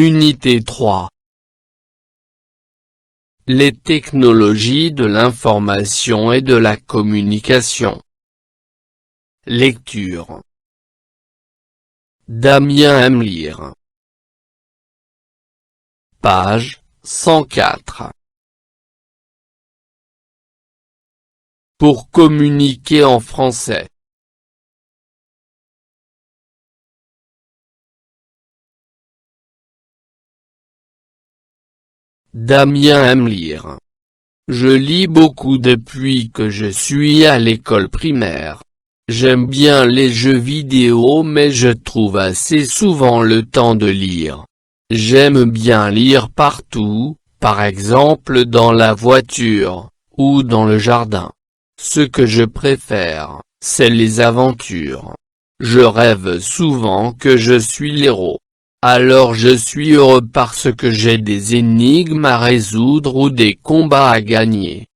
Unité 3. Les technologies de l'information et de la communication. Lecture. Damien aime lire. Page 104. Pour communiquer en français. Damien aime lire. Je lis beaucoup depuis que je suis à l'école primaire. J'aime bien les jeux vidéo mais je trouve assez souvent le temps de lire. J'aime bien lire partout, par exemple dans la voiture, ou dans le jardin. Ce que je préfère, c'est les aventures. Je rêve souvent que je suis l'héros. Alors je suis heureux parce que j'ai des énigmes à résoudre ou des combats à gagner.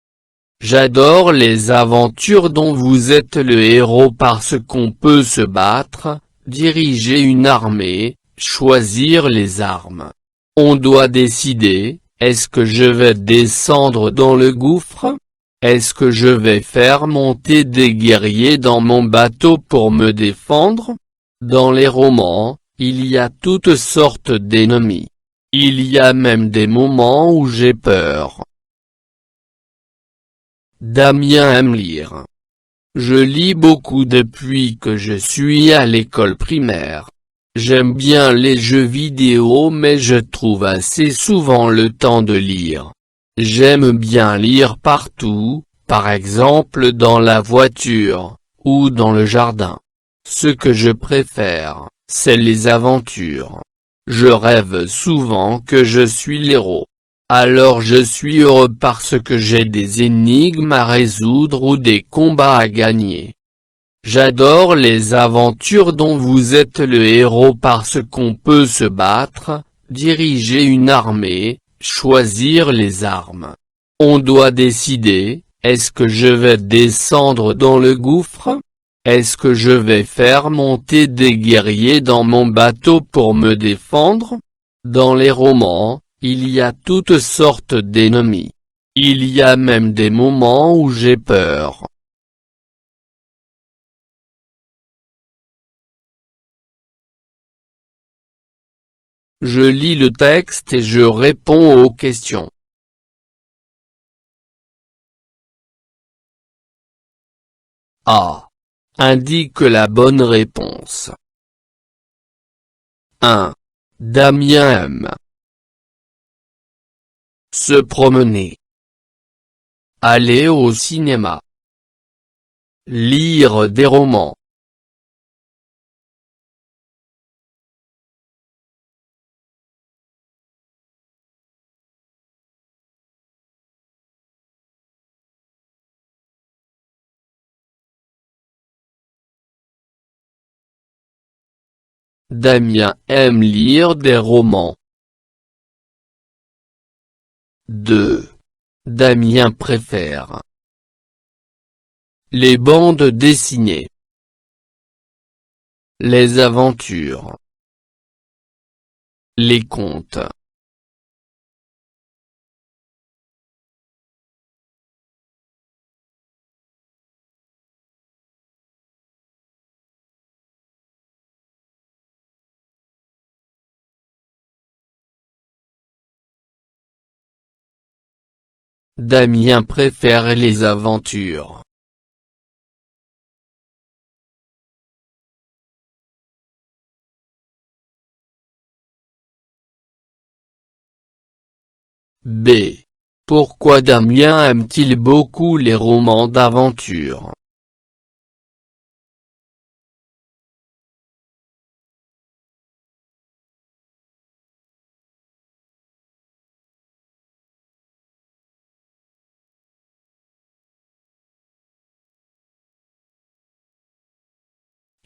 J'adore les aventures dont vous êtes le héros parce qu'on peut se battre, diriger une armée, choisir les armes. On doit décider, est-ce que je vais descendre dans le gouffre? Est-ce que je vais faire monter des guerriers dans mon bateau pour me défendre? Dans les romans, il y a toutes sortes d'ennemis. Il y a même des moments où j'ai peur. Damien aime lire. Je lis beaucoup depuis que je suis à l'école primaire. J'aime bien les jeux vidéo mais je trouve assez souvent le temps de lire. J'aime bien lire partout, par exemple dans la voiture, ou dans le jardin. Ce que je préfère, c'est les aventures. Je rêve souvent que je suis l'héros. Alors je suis heureux parce que j'ai des énigmes à résoudre ou des combats à gagner. J'adore les aventures dont vous êtes le héros parce qu'on peut se battre, diriger une armée, choisir les armes. On doit décider, est-ce que je vais descendre dans le gouffre? Est-ce que je vais faire monter des guerriers dans mon bateau pour me défendre? Dans les romans, il y a toutes sortes d'ennemis. Il y a même des moments où j'ai peur. Je lis le texte et je réponds aux questions. A. Indique la bonne réponse. 1. Damien aime se promener, aller au cinéma, lire des romans. Damien aime lire des romans. 2. Damien préfère les bandes dessinées, les aventures, les contes. Damien préfère les aventures. B. Pourquoi Damien aime-t-il beaucoup les romans d'aventure?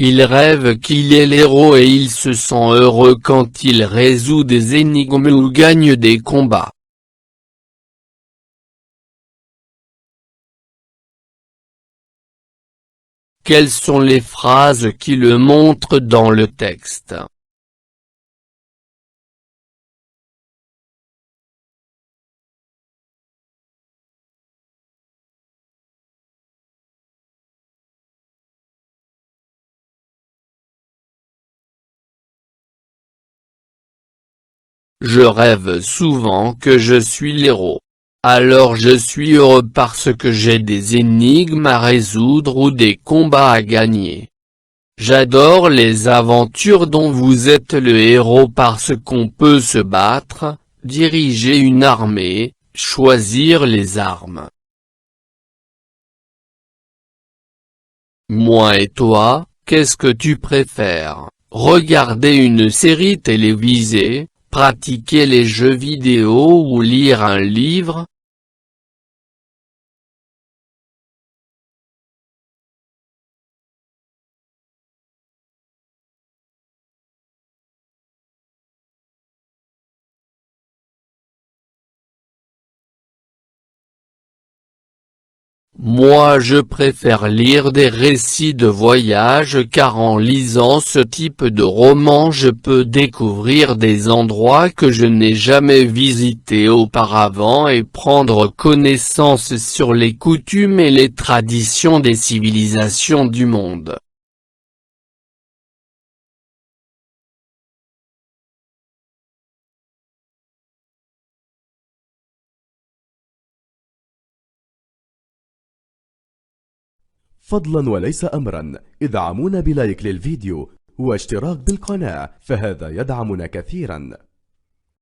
Il rêve qu'il est l'héros et il se sent heureux quand il résout des énigmes ou gagne des combats. Quelles sont les phrases qui le montrent dans le texte? Je rêve souvent que je suis l'héros. Alors je suis heureux parce que j'ai des énigmes à résoudre ou des combats à gagner. J'adore les aventures dont vous êtes le héros parce qu'on peut se battre, diriger une armée, choisir les armes. Moi et toi, qu'est-ce que tu préfères? Regarder une série télévisée, pratiquer les jeux vidéo ou lire un livre? Moi je préfère lire des récits de voyage car en lisant ce type de roman je peux découvrir des endroits que je n'ai jamais visités auparavant et prendre connaissance sur les coutumes et les traditions des civilisations du monde. فضلا وليس أمرا، ادعمونا بلايك للفيديو واشتراك بالقناة، فهذا يدعمنا كثيرا.